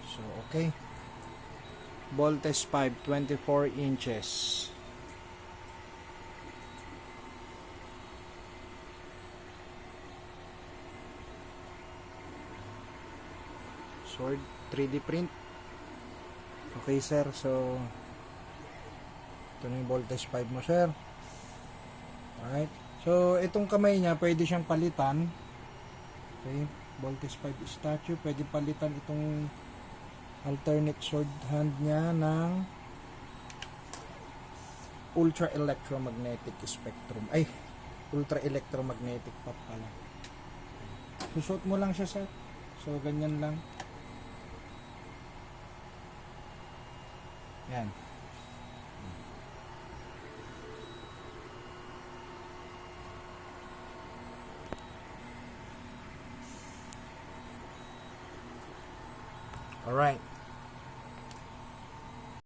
So, okay. Voltage 5, 24 inches. Sword 3D print. Okay sir, so ito na yung voltage 5 mo sir. Alright, so itong kamay niya pwede siyang palitan. Okay, voltage 5 statue, pwede palitan itong alternate sword hand niya ng ultra electromagnetic spectrum. Ay, ultra electromagnetic pa pala. Susot mo lang siya sir. So ganyan lang. Yan. Alright.